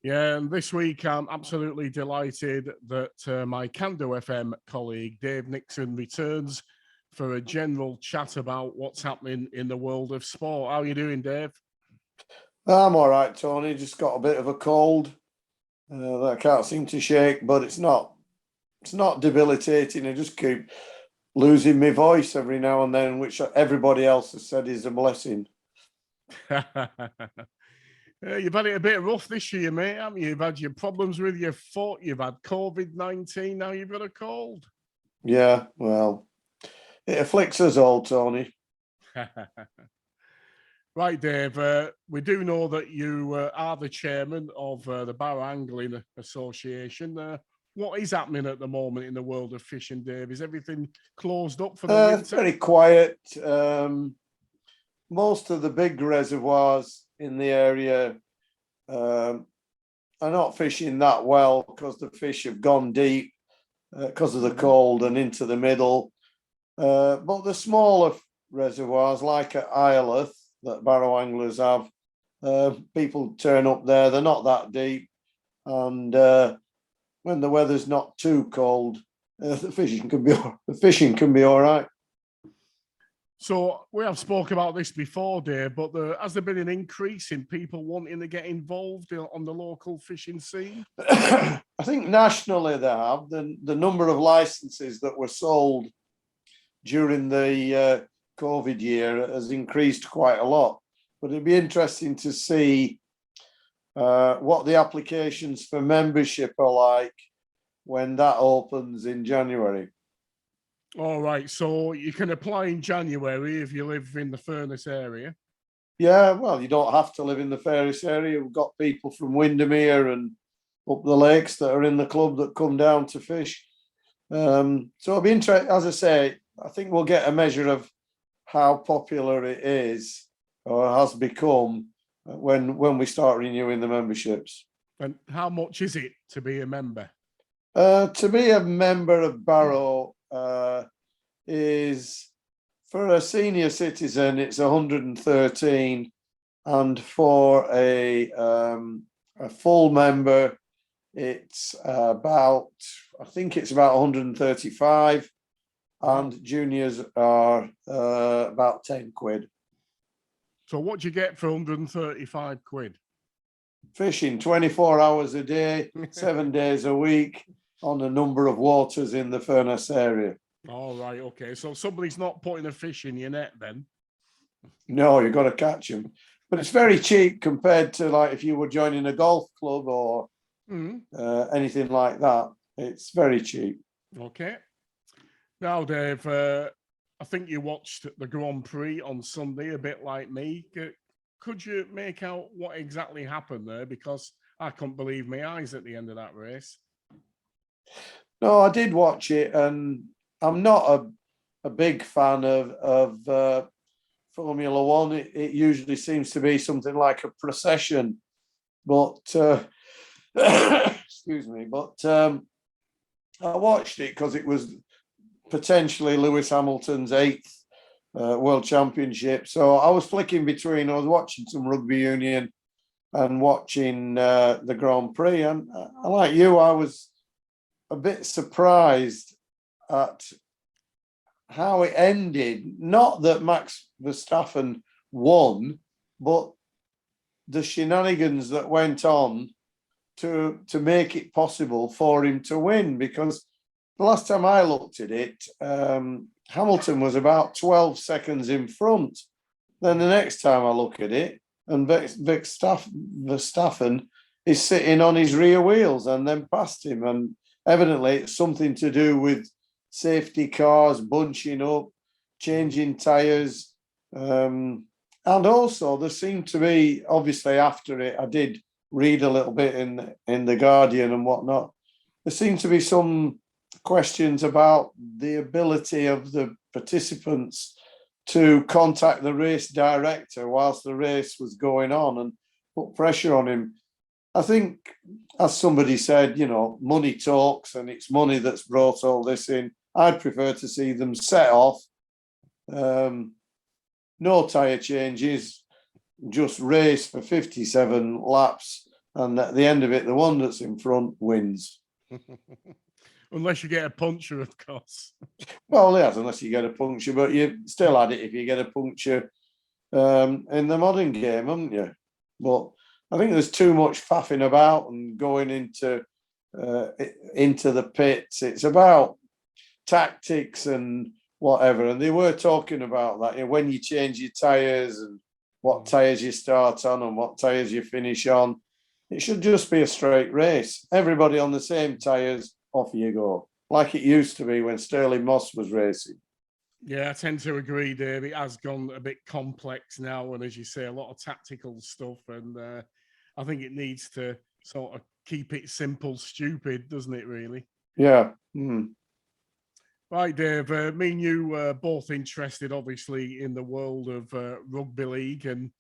Yeah, and this week I'm absolutely delighted that my Cando FM colleague Dave Nixon returns for a general chat about what's happening in the world of sport. How are you doing, Dave? I'm all right, Tony. Just got a bit of a cold that I can't seem to shake, but it's not debilitating. I just keep losing my voice every now and then, which everybody else has said is a blessing. You've had it a bit rough this year, mate, haven't you? You've had your problems with your foot, you've had COVID-19, now you've got a cold. Yeah, well, it afflicts us all, Tony. Right, Dave, we do know that you are the chairman of the Barrow Angling Association. What is happening at the moment in the world of fishing, Dave? Is everything closed up for the winter? It's very quiet. Most of the big reservoirs in the area are not fishing that well because the fish have gone deep because of the cold and into the middle. But the smaller reservoirs, like at Isleth, that Barrow anglers have, people turn up there. They're not that deep, and when the weather's not too cold, the fishing can be all right. So we have spoke about this before, Dave, but has there been an increase in people wanting to get involved on the local fishing scene? I think nationally they have. The number of licenses that were sold during the COVID year has increased quite a lot. But it'd be interesting to see what the applications for membership are like when that opens in January. All right, so you can apply in January if you live in the Furness area. Yeah, well, you don't have to live in the Furness area. We've got people from Windermere and up the lakes that are in the club that come down to fish. So it'll be interesting. As I say, I think we'll get a measure of how popular it is or has become when we start renewing the memberships. And how much is it to be a member? To be a member of Barrow is, for a senior citizen, it's 113, and for a full member, it's about 135, and juniors are about 10 quid. So what do you get for 135 quid? Fishing 24 hours a day, 7 days a week, on a number of waters in the Furness area. All right, okay. So somebody's not putting a fish in your net then? No, you've got to catch them. But it's very cheap compared to, like, if you were joining a golf club or anything like that. It's very cheap. Okay. Now, Dave, I think you watched the Grand Prix on Sunday, a bit like me. Could you make out what exactly happened there? Because I couldn't believe my eyes at the end of that race. No, I did watch it, and I'm not a big fan of Formula One. It usually seems to be something like a procession, but excuse me. But I watched it because it was potentially Lewis Hamilton's 8th World Championship. So I was flicking between. I was watching some rugby union and watching the Grand Prix, and like you, I was a bit surprised at how it ended. Not that Max Verstappen won, but the shenanigans that went on to make it possible for him to win. Because the last time I looked at it, Hamilton was about 12 seconds in front. Then the next time I look at it, and Verstappen is sitting on his rear wheels and then past him. And evidently it's something to do with safety cars bunching up, changing tyres. And also there seemed to be, obviously after it, I did read a little bit in The Guardian and whatnot. There seemed to be some questions about the ability of the participants to contact the race director whilst the race was going on and put pressure on him. I think, as somebody said, money talks, and it's money that's brought all this in. I'd prefer to see them set off, no tyre changes, just race for 57 laps and at the end of it, the one that's in front wins. Unless you get a puncture, of course. Well, yes, unless you get a puncture, but you still had it if you get a puncture in the modern game, haven't you? But I think there's too much faffing about and going into the pits. It's about tactics and whatever. And they were talking about that, when you change your tyres and what tyres you start on and what tyres you finish on. It should just be a straight race. Everybody on the same tyres, off you go. Like it used to be when Sterling Moss was racing. Yeah, I tend to agree, Dave. It has gone a bit complex now, and as you say, a lot of tactical stuff. And I think it needs to sort of keep it simple, stupid, doesn't it, really? Yeah. Right, Dave, me and you are both interested, obviously, in the world of rugby league. And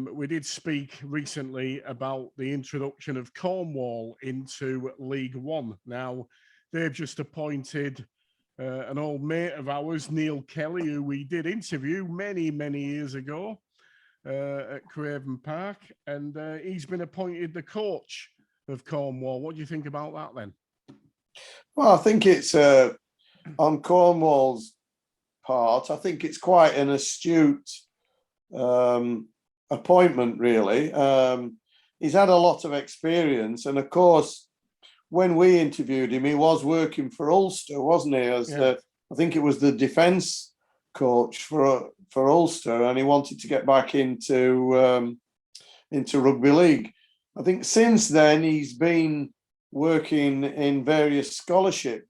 we did speak recently about the introduction of Cornwall into League One. Now, they've just appointed an old mate of ours, Neil Kelly, who we did interview many, many years ago at Craven Park. And he's been appointed the coach of Cornwall. What do you think about that then? Well, I think it's on Cornwall's part, I think it's quite an astute appointment, really. He's had a lot of experience. And of course, when we interviewed him, he was working for Ulster, wasn't he? I think it was the defence coach for Ulster, and he wanted to get back into rugby league. I think since then he's been working in various scholarship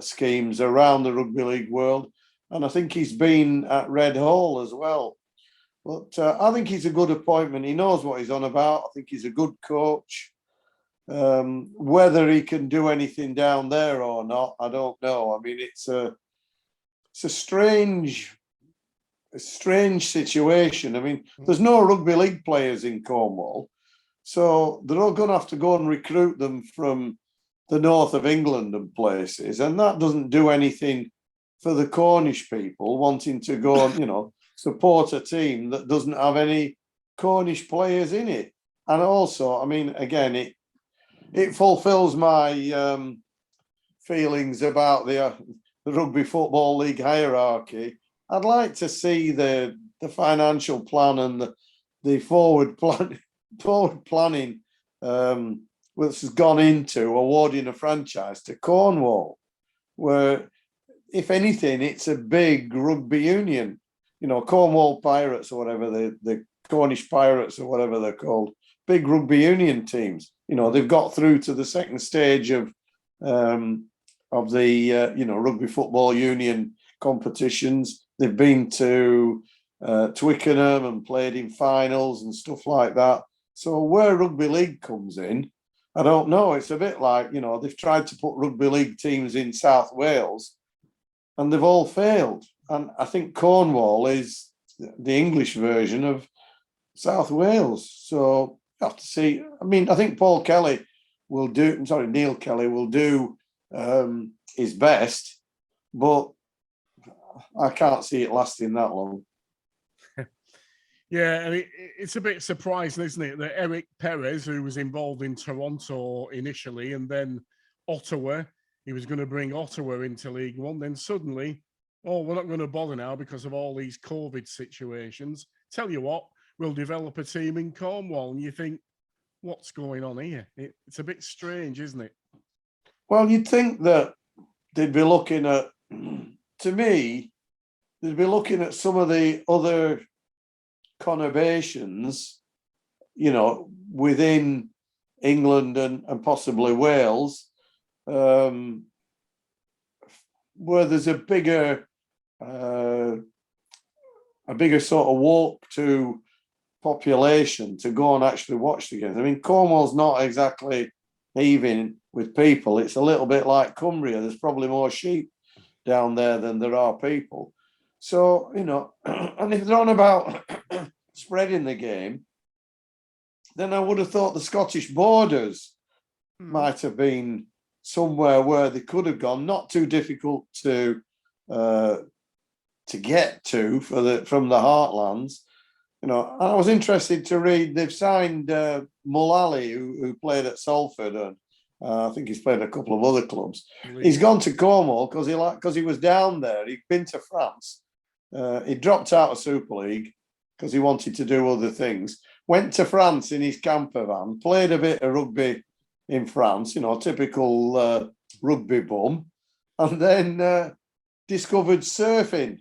schemes around the rugby league world, and I think he's been at Red Hall as well. But I think he's a good appointment. He knows what he's on about. I think he's a good coach. Whether he can do anything down there or not, I don't know. I mean, it's a strange situation. I mean, there's no rugby league players in Cornwall, so they're all going to have to go and recruit them from the north of England and places, and that doesn't do anything for the Cornish people wanting to go and, support a team that doesn't have any Cornish players in it. And also, I mean, again, it fulfills my feelings about the Rugby Football League hierarchy. I'd like to see the financial plan and the forward planning which has gone into awarding a franchise to Cornwall, where, if anything, it's a big rugby union. Cornwall Pirates or whatever, the Cornish Pirates or whatever they're called, big rugby union teams. They've got through to the second stage of the rugby football union competitions. They've been to Twickenham and played in finals and stuff like that. So where rugby league comes in, I don't know. It's a bit like, they've tried to put rugby league teams in South Wales and they've all failed. And I think Cornwall is the English version of South Wales. So you have to see. I mean, I think Neil Kelly will do his best, but I can't see it lasting that long. Yeah, I mean, it's a bit surprising, isn't it, that Eric Perez, who was involved in Toronto initially and then Ottawa, he was going to bring Ottawa into League One, then suddenly, we're not going to bother now because of all these COVID situations. Tell you what, we'll develop a team in Cornwall. And you think, what's going on here? It's a bit strange, isn't it? Well, you'd think that they'd be looking at, to me, they'd be looking at some of the other conurbations, within England and possibly Wales, where there's a bigger sort of walk to population to go and actually watch the games. I mean, Cornwall's not exactly heaving with people. It's a little bit like Cumbria. There's probably more sheep down there than there are people. So, and if they're on about spreading the game, then I would have thought the Scottish borders might have been somewhere where they could have gone, not too difficult to get to from the heartlands. And I was interested to read. They've signed Mullally, who played at Salford, and I think he's played a couple of other clubs. He's gone to Cornwall because he was down there. He'd been to France. He dropped out of Super League because he wanted to do other things. Went to France in his camper van, played a bit of rugby in France, typical rugby bum, and then discovered surfing.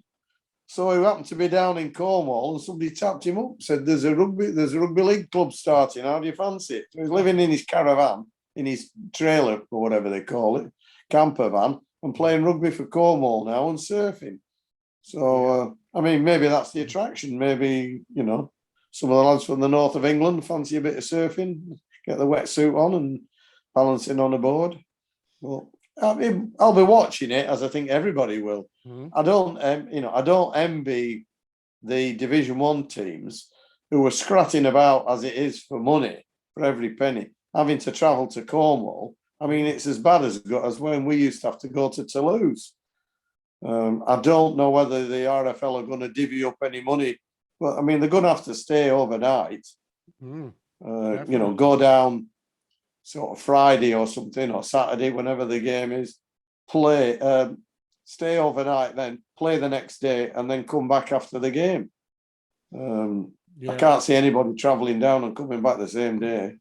So he happened to be down in Cornwall, and somebody tapped him up, said, "There's a rugby league club starting. How do you fancy it?" So he's living in his caravan, in his trailer or whatever they call it, camper van, and playing rugby for Cornwall now and surfing. So maybe that's the attraction. Maybe some of the lads from the north of England fancy a bit of surfing, get the wetsuit on and balancing on a board. Well, I'll be watching it, as I think everybody will. Mm-hmm. I don't envy the Division 1 teams who are scratching about as it is for money, for every penny, having to travel to Cornwall. I mean, it's as bad as when we used to have to go to Toulouse. I don't know whether the RFL are going to divvy up any money, but I mean, they're going to have to stay overnight. Go down sort of Friday or something, or Saturday, whenever the game is, play, stay overnight, then play the next day, and then come back after the game. I can't see anybody travelling down and coming back the same day.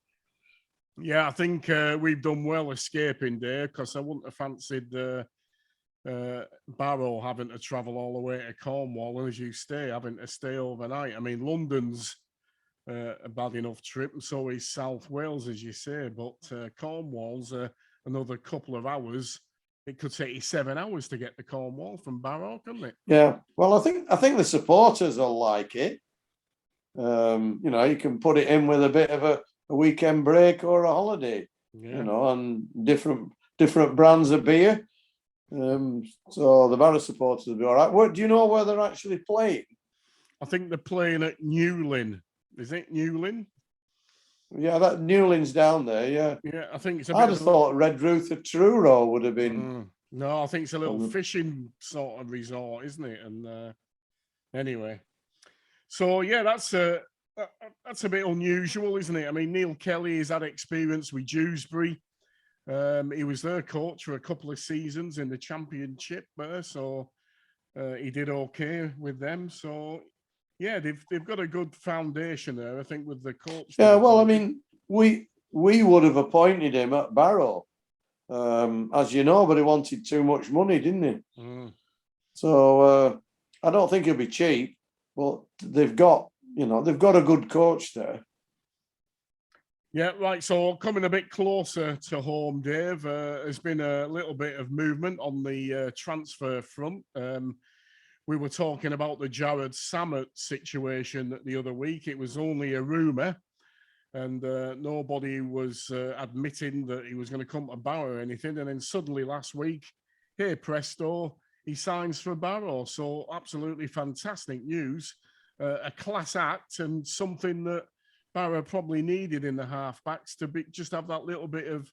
Yeah, I think we've done well escaping there, because I wouldn't have fancied Barrow having to travel all the way to Cornwall, and as you say, having to stay overnight. I mean, London's a bad enough trip, and so is South Wales, as you say, but Cornwall's another couple of hours. It could take you 7 hours to get to Cornwall from Barrow, couldn't it? Yeah, well, I think the supporters will like it. You can put it in with a bit of a weekend break or a holiday, and different brands of beer. So the Barrow supporters will be all right. Do you know where they're actually playing? I think they're playing at Newlyn. Is it Newlyn? Yeah, that Newlyn's down there. Yeah. Yeah, I think it's. I'd have thought Redruth or Truro would have been. No, I think it's a little fishing sort of resort, isn't it? And anyway, so yeah, that's a bit unusual, isn't it? I mean, Neil Kelly has had experience with Dewsbury. He was their coach for a couple of seasons in the Championship there, so he did okay with them. So yeah, they've got a good foundation there, I think, with the coach. Yeah, well, I mean, we would have appointed him at Barrow, as you know, but he wanted too much money, didn't he? So I don't think he'll be cheap, but they've got a good coach there. Yeah, right. So coming a bit closer to home, Dave, there's been a little bit of movement on the transfer front. We were talking about the Jarrad Sammutt situation the other week. It was only a rumour, and nobody was admitting that he was going to come to Barrow or anything. And then suddenly last week, hey, presto, he signs for Barrow. So absolutely fantastic news. A class act, and something that Barrow probably needed in the halfbacks to just have that little bit of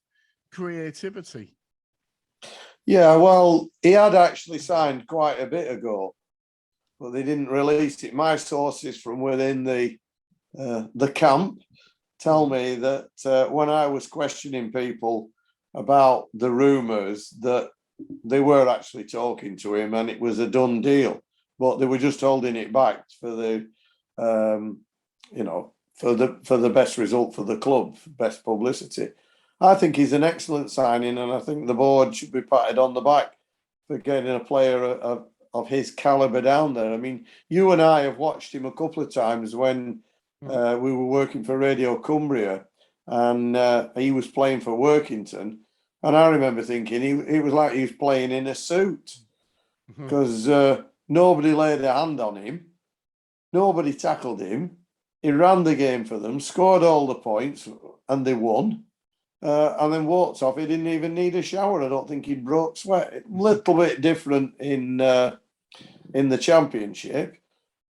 creativity. Yeah, well, he had actually signed quite a bit ago, but they didn't release it. My sources from within the camp tell me that when I was questioning people about the rumours, that they were actually talking to him and it was a done deal, but they were just holding it back for the, for the best result for the club, best publicity. I think he's an excellent signing, and I think the board should be patted on the back for getting a player of his calibre down there. I mean, you and I have watched him a couple of times when we were working for Radio Cumbria, and he was playing for Workington, and I remember thinking it was like he was playing in a suit, because nobody laid a hand on him, nobody tackled him. He ran the game for them, scored all the points, and they won. And then walked off. He didn't even need a shower. I don't think he broke sweat. A little bit different in the Championship,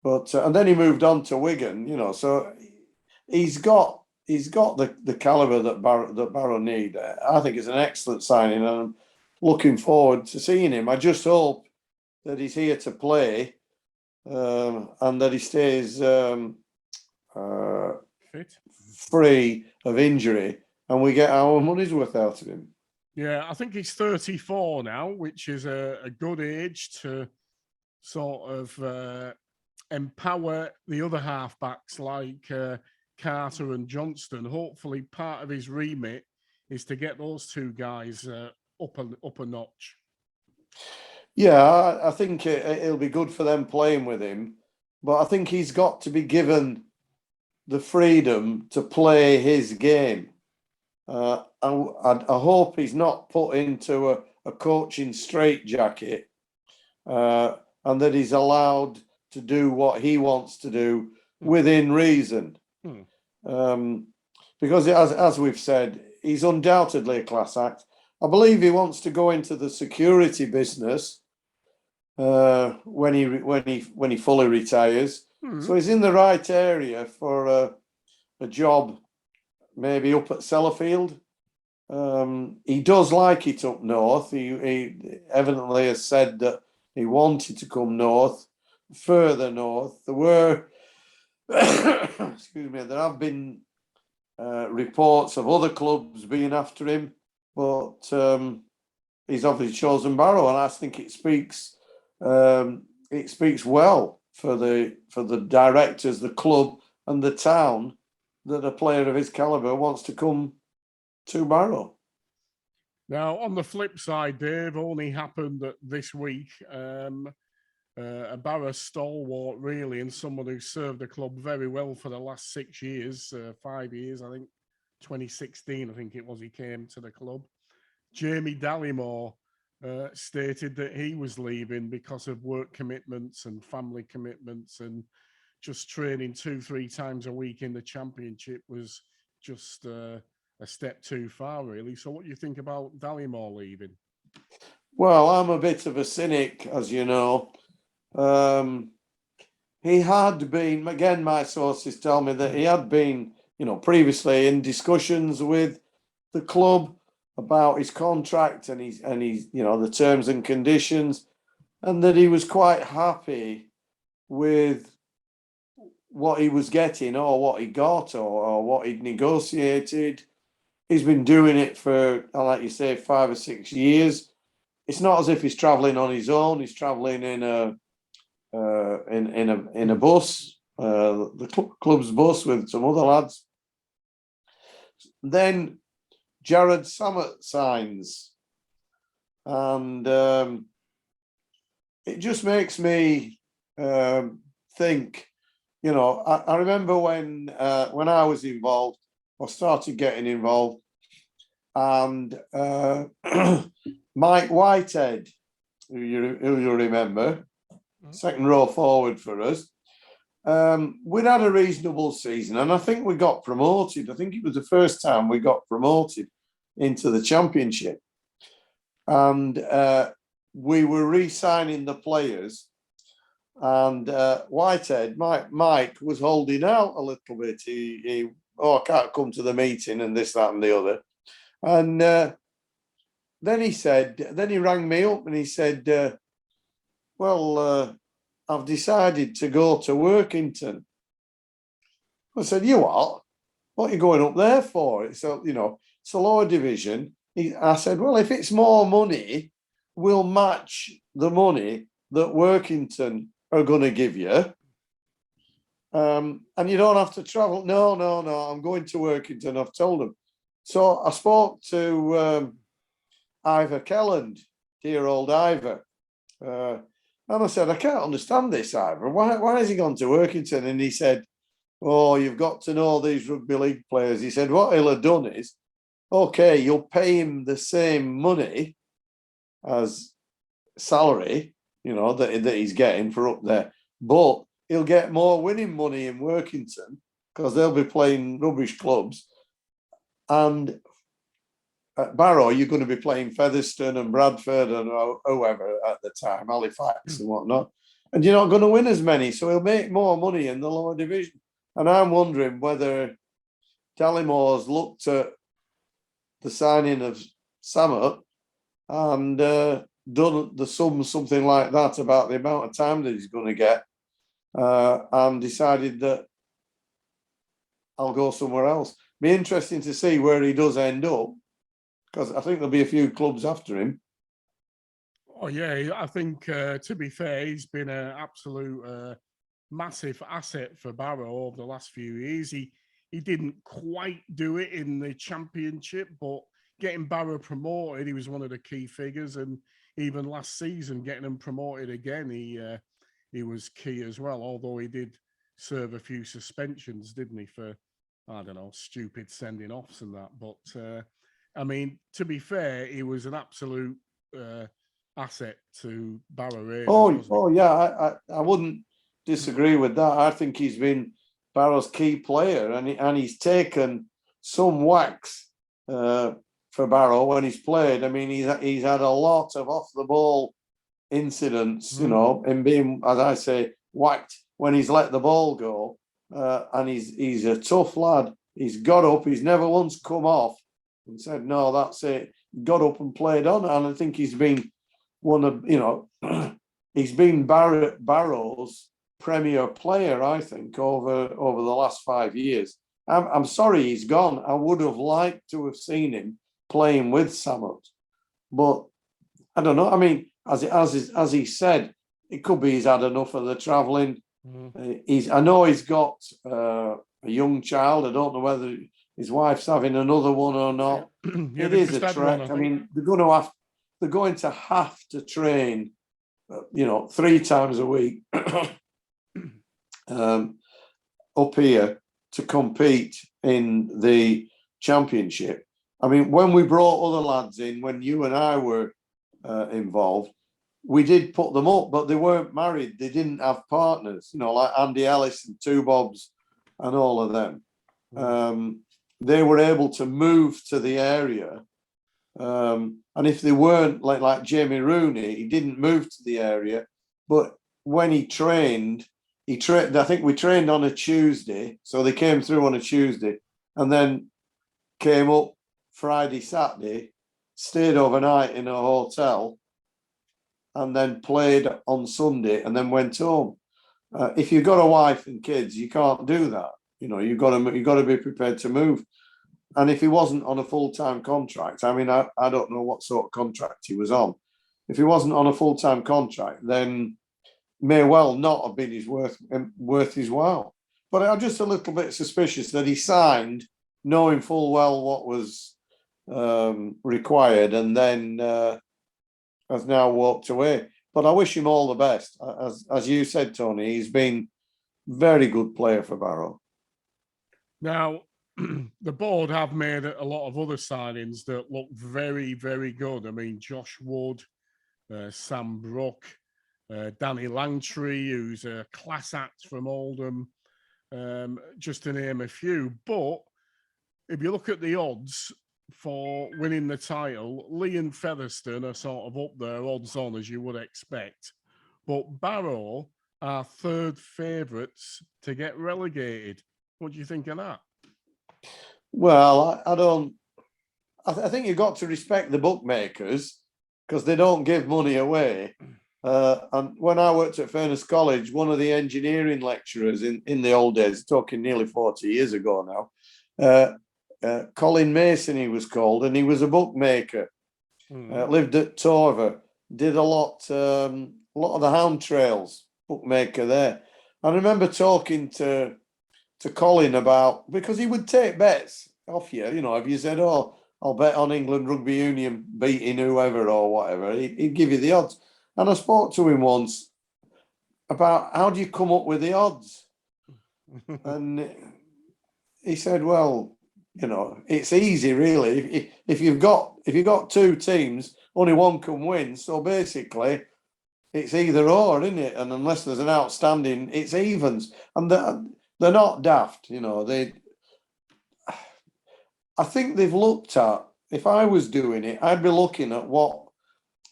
but and then he moved on to Wigan. So he's got the calibre that Barrow need. I think it's an excellent signing, and I'm looking forward to seeing him. I just hope that he's here to play, and that he stays fit, free of injury, and we get our money's worth out of him. Yeah, I think he's 34 now, which is a good age to sort of empower the other halfbacks like Carter and Johnston. Hopefully, part of his remit is to get those two guys up a notch. Yeah, I think it'll be good for them playing with him, but I think he's got to be given the freedom to play his game. I hope he's not put into a coaching straitjacket, and that he's allowed to do what he wants to do within reason. Because as we've said, he's undoubtedly a class act. I believe he wants to go into the security business when he fully retires. So he's in the right area for a job, maybe up at Sellafield. He does like it up north. He evidently has said that he wanted to come north, further north. There were, excuse me, there have been reports of other clubs being after him, but he's obviously chosen Barrow, and I think it speaks well for the directors, the club, and the town that a player of his caliber wants to come to Barrow. Now, on the flip side, Dave, only happened that this week, a Barrow stalwart, really, and someone who served the club very well for the last 6 years, 5 years, I think, 2016, I think it was, he came to the club. Jamie Dallimore stated that he was leaving because of work commitments and family commitments, and just training 2-3 times a week in the championship was just a step too far, really. So what do you think about Dallimore leaving? Well, I'm a bit of a cynic, as you know. He had been, again, my sources tell me that he had been, previously in discussions with the club about his contract and his the terms and conditions, and that he was quite happy with what he was getting, or what he got, or what he'd negotiated. He's been doing it for, like you say, 5 or 6 years. It's not as if he's travelling on his own. He's travelling in a bus, the club's bus, with some other lads. Then Jarrad Sammutt signs, and it just makes me think. I remember when I was involved, or started getting involved, and Mike Whitehead, who you remember, second row forward for us. We'd had a reasonable season, and I think we got promoted. I think it was the first time we got promoted into the championship, and we were re-signing the players. And Whitehead, Mike was holding out a little bit. He I can't come to the meeting, and this, that, and the other. And then he rang me up and he said, I've decided to go to Workington. I said, you what? What are you going up there for? It's a lower division. I said, well, if it's more money, we'll match the money that Workington are going to give you. And you don't have to travel. No, I'm going to Workington, I've told them. So I spoke to Ivor Kelland, dear old Ivor. And I said, I can't understand this, Ivor. Why has he gone to Workington? And he said, oh, you've got to know these rugby league players. He said, what he'll have done is, okay, you'll pay him the same money as salary, that he's getting for up there, but he'll get more winning money in Workington because they'll be playing rubbish clubs. And at Barrow, you're going to be playing Featherstone and Bradford and whoever at the time, Halifax and whatnot. And you're not going to win as many. So he'll make more money in the lower division. And I'm wondering whether Dallimore's looked at the signing of Sammutt and done the something like that about the amount of time that he's going to get, and decided that I'll go somewhere else. Be interesting to see where he does end up, because I think there'll be a few clubs after him. Oh yeah, I think to be fair, he's been an absolute massive asset for Barrow over the last few years. He didn't quite do it in the Championship, but getting Barrow promoted, he was one of the key figures. And even last season, getting him promoted again, he was key as well. Although he did serve a few suspensions, didn't he, for I don't know, stupid sending offs and that. But I mean, to be fair, he was an absolute asset to Barrow Raiders. Yeah, I wouldn't disagree with that. I think he's been Barrow's key player, and he's taken some whacks for Barrow when he's played. I mean, he's had a lot of off the ball incidents, you know, and being, as I say, whacked when he's let the ball go. And he's a tough lad. He's got up. He's never once come off and said, "No, that's it." Got up and played on, and I think he's been one of, you know, he's been Barrow's premier player, I think, over the last 5 years. I'm sorry he's gone. I would have liked to have seen him playing with Sammutt, but I don't know. I mean, as he said, it could be he's had enough of the travelling. I know he's got a young child. I don't know whether his wife's having another one or not. Yeah, it is a trek. I mean, they're going to have to train, you know, 3 times a week up here to compete in the Championship. I mean, when we brought other lads in, when you and I were involved, we did put them up, but they weren't married. They didn't have partners, you know, like Andy Ellis and Two Bobs and all of them. They were able to move to the area. And if they weren't, like Jamie Rooney, he didn't move to the area. But when he trained, I think we trained on a Tuesday. So they came through on a Tuesday and then came up Friday, Saturday, stayed overnight in a hotel, and then played on Sunday and then went home. If you've got a wife and kids, you can't do that. You know, you've got to be prepared to move. And if he wasn't on a full-time contract, I mean, I don't know what sort of contract he was on. If he wasn't on a full-time contract, then may well not have been worth his while. But I'm just a little bit suspicious that he signed knowing full well what was required, and then has now walked away. But I wish him all the best. As you said, Tony, he's been a very good player for Barrow. Now, the board have made a lot of other signings that look very, very good. I mean, Josh Wood, Sam Brook, Danny Langtree, who's a class act from Oldham, just to name a few. But if you look at the odds for winning the title, Lee and Featherstone are sort of up there, odds on, as you would expect. But Barrow are third favourites to get relegated. What do you think of that? Well, I don't. I think you've got to respect the bookmakers because they don't give money away. And when I worked at Furness College, one of the engineering lecturers in the old days, talking nearly 40 years ago now, Colin Mason he was called, and he was a bookmaker. Lived at Torver, did a lot of the hound trails, bookmaker there. I remember talking to Colin about, because he would take bets off you, you know, if you said, "Oh, I'll bet on England Rugby Union beating whoever or whatever," he'd give you the odds. And I spoke to him once about how do you come up with the odds, and he said, "Well, you know, it's easy really. If you've got 2 teams, only one can win. So basically, it's either or, isn't it? And unless there's an outstanding, it's evens. And they're not daft, you know. I think they've looked at, if I was doing it, I'd be looking at what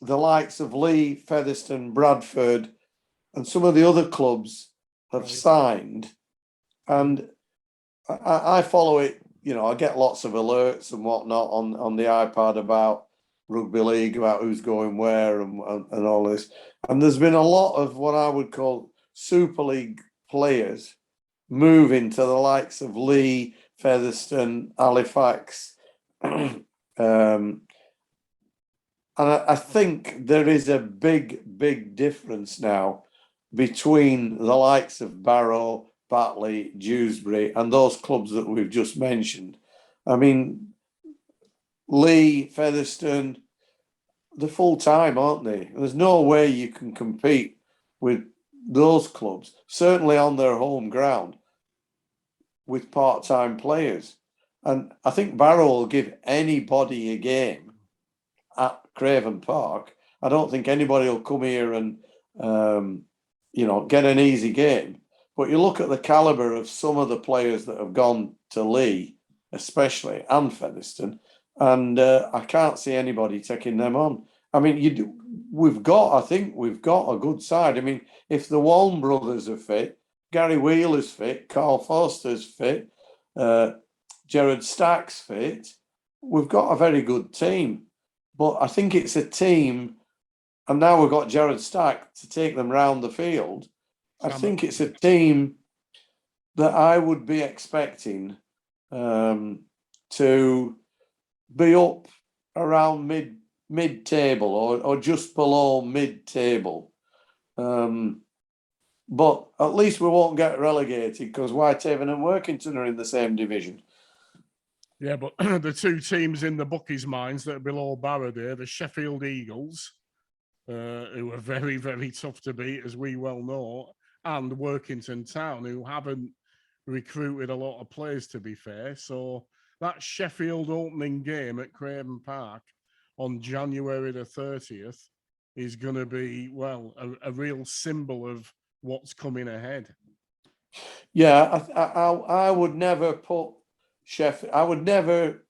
the likes of Lee, Featherstone, Bradford, and some of the other clubs have signed. And I follow it, you know, I get lots of alerts and whatnot on the iPad about rugby league, about who's going where and all this. And there's been a lot of what I would call Super League players moving to the likes of Leigh, Featherstone, Halifax. And I think there is a big difference now between the likes of Barrow, Batley, Dewsbury, and those clubs that we've just mentioned. I mean, Leigh, Featherstone, they're full time, aren't they? There's no way you can compete with those clubs, certainly on their home ground, with part-time players. And I think Barrow will give anybody a game at Craven Park. I don't think anybody will come here and get an easy game. But you look at the caliber of some of the players that have gone to Leigh, especially, and Featherstone, and I can't see anybody taking them on. I mean, I think we've got a good side. I mean, if the Waln brothers are fit, Gary Wheeler's fit, Carl Foster's fit, Jarrad Stack's fit, we've got a very good team. But I think it's a team, and now we've got Jarrad Stack to take them round the field. I think it's a team that I would be expecting to be up around mid-table or just below mid-table. But at least we won't get relegated because Whitehaven and Workington are in the same division. Yeah, but the two teams in the bookies' minds that are below Barrow there, the Sheffield Eagles, who are very, very tough to beat, as we well know, and Workington Town, who haven't recruited a lot of players, to be fair. So that Sheffield opening game at Craven Park on January the 30th is going to be, well, a real symbol of what's coming ahead. Yeah, I would never put Sheffield. I would never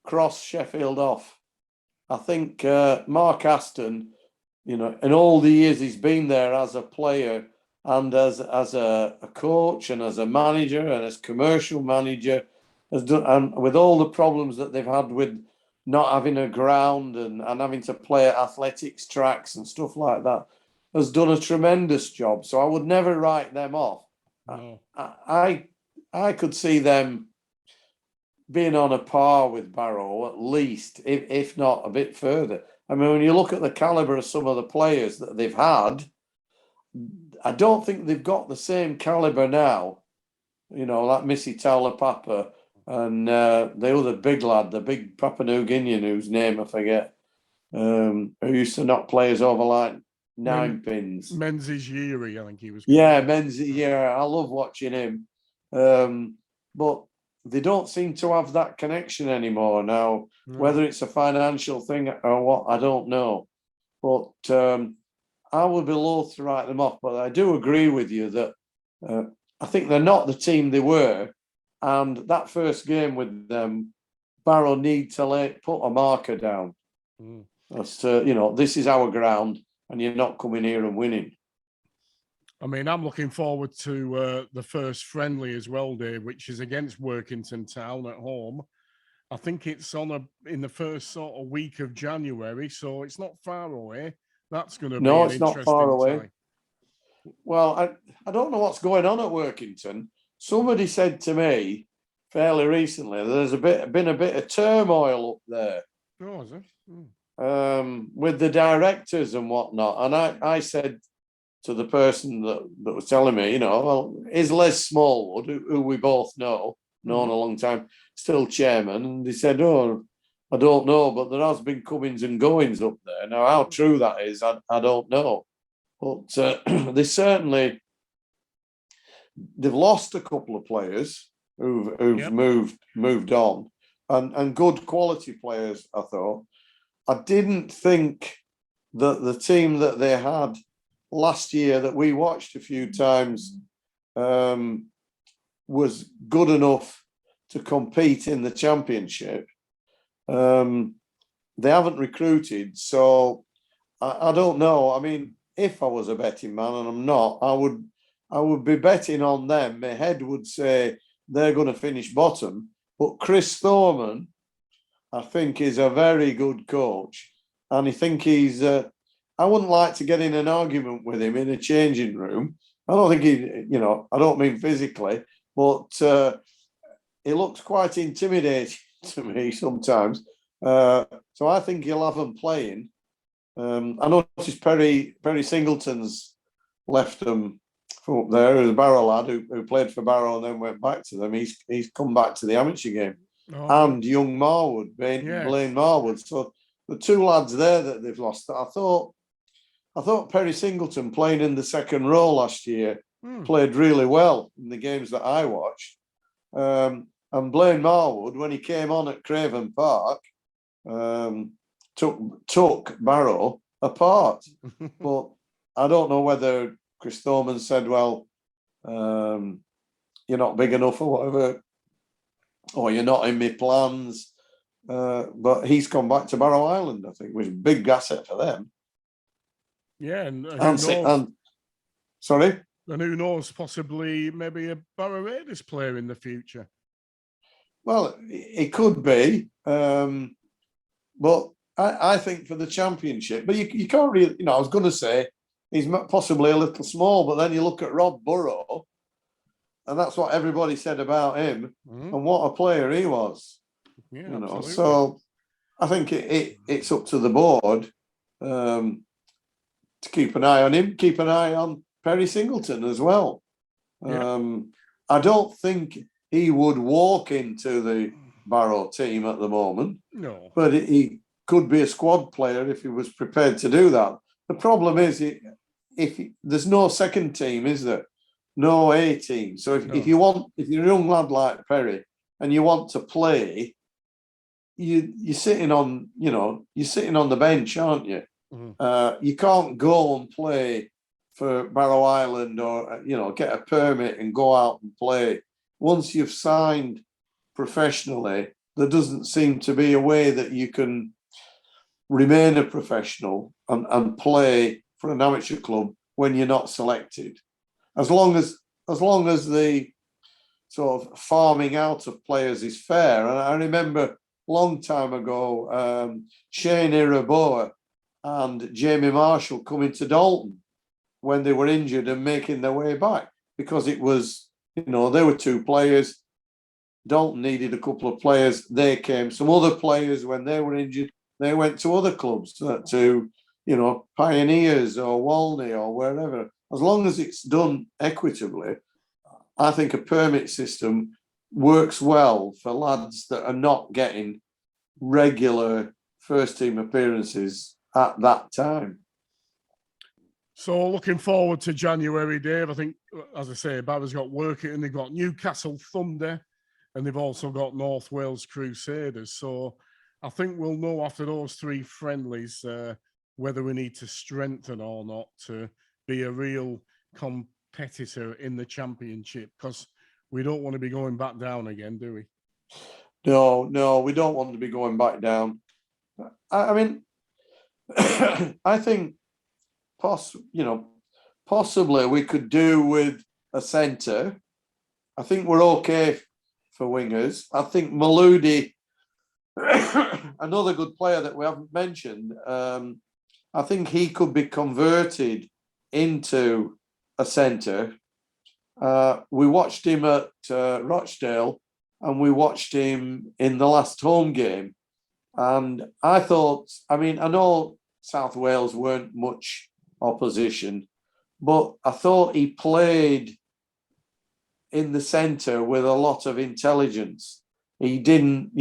cross Sheffield off. I think Mark Aston, in all the years he's been there as a player and as a coach and as a manager and as commercial manager, has done, and with all the problems that they've had with not having a ground and having to play at athletics tracks and stuff like that, has done a tremendous job. So I would never write them off. No. I could see them being on a par with Barrow, at least, if not a bit further. I mean, when you look at the caliber of some of the players that they've had, I don't think they've got the same caliber now, like Missy Towler Papa and the other big lad, the big Papua New Guinean, whose name I forget, who used to knock players over like 9 pins. Menzies Yeri, I think he was. Yeah, Menzies, yeah, I love watching him. But they don't seem to have that connection anymore now. No. Whether it's a financial thing or what, I don't know. But I would be loath to write them off. But I do agree with you that I think they're not the team they were. And that first game with them, Barrow need to put a marker down. As to, this is our ground and you're not coming here and winning. I mean, I'm looking forward to the first friendly as well, Dave, which is against Workington Town at home. I think it's in the first sort of week of January, so it's not far away. That's going to be an interesting not far away. Time. Well, I don't know what's going on at Workington. Somebody said to me fairly recently there's been a bit of turmoil up there. Oh, is it? With the directors and whatnot. And I said to the person that was telling me, well, is Les Smallwood, who we both known a long time, still chairman? And they said, oh, I don't know, but there has been comings and goings up there. Now, how true that is, I don't know. But they've lost a couple of players who've moved on, and good quality players, I thought. I didn't think that the team that they had last year that we watched a few times was good enough to compete in the championship. They haven't recruited, so I don't know. I mean, if I was a betting man, and I'm not, I would be betting on them. My head would say they're going to finish bottom. But Chris Thorman, I think, is a very good coach, and I think he's. I wouldn't like to get in an argument with him in a changing room. I don't think I don't mean physically, but he looks quite intimidating to me sometimes. So I think he'll have them playing. I noticed Perry Singleton's left them from up there as a Barrow lad who played for Barrow and then went back to them. He's come back to the amateur game. And young Marwood, Blaine Marwood. So the two lads there that they've lost. I thought Perry Singleton playing in the second row last year played really well in the games that I watched. And Blaine Marwood, when he came on at Craven Park, took Barrow apart. But I don't know whether Chris Thorman said, well, you're not big enough or whatever, or you're not in my plans. But he's come back to Barrow Island, I think, which is a big asset for them. Yeah, and sorry? And who knows, possibly maybe a Barrow Raiders player in the future. Well, it could be. But I think for the championship, but you can't really, I was going to say he's possibly a little small, but then you look at Rob Burrow, and that's what everybody said about him, and what a player he was. Yeah, so I think it's up to the board to keep an eye on him, keep an eye on Perry Singleton as well. I don't think he would walk into the Barrow team at the moment. No. But he could be a squad player if he was prepared to do that. The problem is if there's no second team, is there? No A team. So if you're a young lad like Perry and you want to play, you're sitting on the bench, aren't you? You can't go and play for Barrow Island or get a permit and go out and play. Once you've signed professionally, there doesn't seem to be a way that you can remain a professional and play for an amateur club when you're not selected. As long as the sort of farming out of players is fair. And I remember a long time ago, Shane Iraboa and Jamie Marshall coming to Dalton when they were injured and making their way back, because it was, they were two players. Dalton needed a couple of players. They came. Some other players, when they were injured, they went to other clubs, to Pioneers or Walney or wherever. As long as it's done equitably, I think a permit system works well for lads that are not getting regular first team appearances at that time. So looking forward to January, Dave. I think, as I say, Barrow's got Workington, they've got Newcastle Thunder, and they've also got North Wales Crusaders. So I think we'll know after those three friendlies whether we need to strengthen or not to be a real competitor in the championship, because we don't want to be going back down again, do we? No, we don't want to be going back down. I mean, I think possibly we could do with a centre. I think we're okay for wingers. I think Maludi, another good player that we haven't mentioned, I think he could be converted into a centre. We watched him at Rochdale, and we watched him in the last home game. And I know South Wales weren't much opposition, but I thought he played in the centre with a lot of intelligence. He didn't,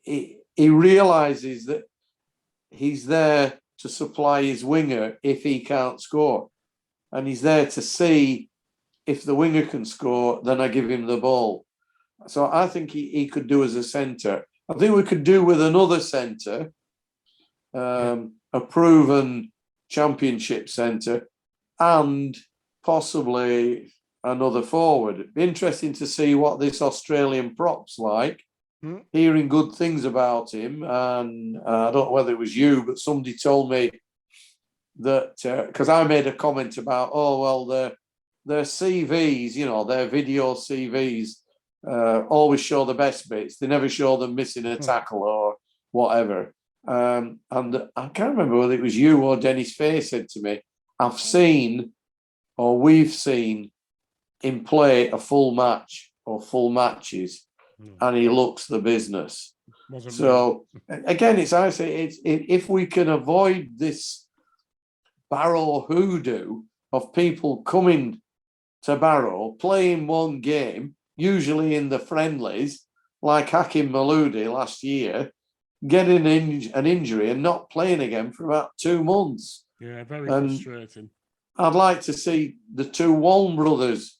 he realises that he's there to supply his winger if he can't score. And he's there to see if the winger can score, then I give him the ball. So I think he could do as a centre. I think we could do with another centre, a proven championship centre, and possibly another forward. It'd be interesting to see what this Australian prop's like. Hearing good things about him, and I don't know whether it was you, but somebody told me that, because I made a comment about, their CVs, their video CVs, always show the best bits. They never show them missing a tackle or whatever. And I can't remember whether it was you or Dennis Fay said to me, we've seen him play a full match or full matches, and he looks the business. So again, I say if we can avoid this Barrow hoodoo of people coming to Barrow, playing one game, usually in the friendlies, like Hakim Maludi last year, getting an injury and not playing again for about 2 months. Yeah, very frustrating. I'd like to see the two Waln brothers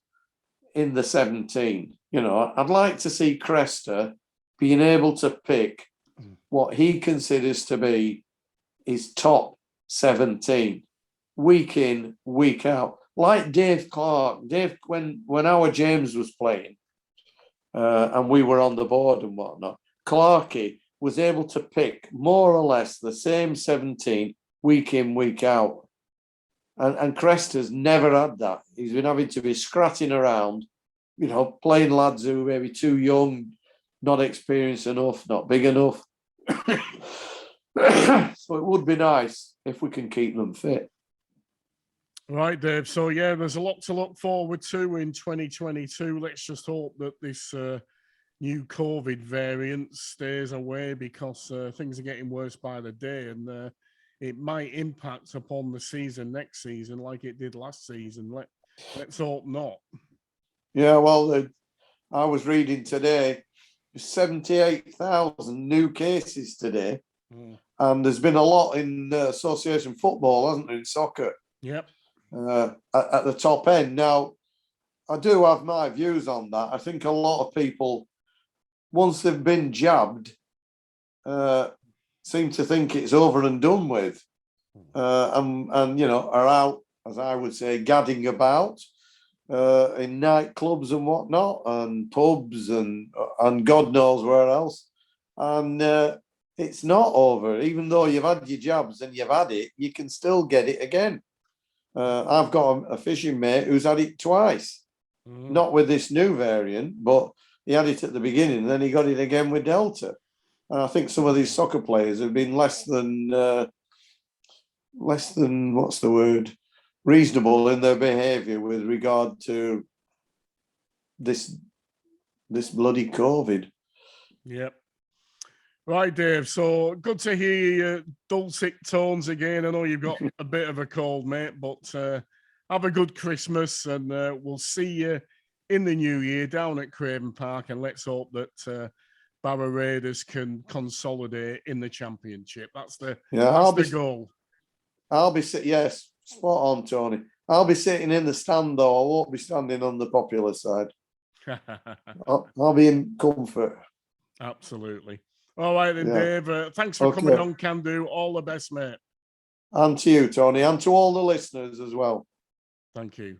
in the 17. You know, I'd like to see Cresta being able to pick what he considers to be his top 17 week in, week out. Like Dave Clark. Dave, when our James was playing and we were on the board and whatnot, Clarkey was able to pick more or less the same 17 week in, week out. And Cresta's never had that. He's been having to be scratching around, you know, playing lads who may be too young, not experienced enough, not big enough. So it would be nice if we can keep them fit. Right, Dave. So, yeah, there's a lot to look forward to in 2022. Let's just hope that this new COVID variant stays away, because things are getting worse by the day, and it might impact upon the season next season like it did last season. Let's hope not. Yeah, well, I was reading today, 78,000 new cases today. And there's been a lot in association football, hasn't there, in soccer? Yep. At the top end. Now, I do have my views on that. I think a lot of people, once they've been jabbed, seem to think it's over and done with, and you know, are out, as I would say, gadding about in nightclubs and whatnot, and pubs and God knows where else. And it's not over. Even though you've had your jabs and you've had it, you can still get it again. I've got a fishing mate who's had it twice, not with this new variant, but he had it at the beginning and then he got it again with Delta. And I think some of these soccer players have been less than what's the word, reasonable in their behaviour with regard to this bloody COVID. Yep. Right, Dave. So good to hear your dulcet tones again. I know you've got a bit of a cold, mate, but have a good Christmas, and we'll see you in the new year down at Craven Park, and let's hope that Barrow Raiders can consolidate in the championship. That's the goal. I'll be sitting. Yes, spot on, Tony. I'll be sitting in the stand though. I won't be standing on the popular side. I'll be in comfort. Absolutely. All right then, Dave. Thanks for coming on, Can Do. All the best, mate. And to you, Tony, and to all the listeners as well. Thank you.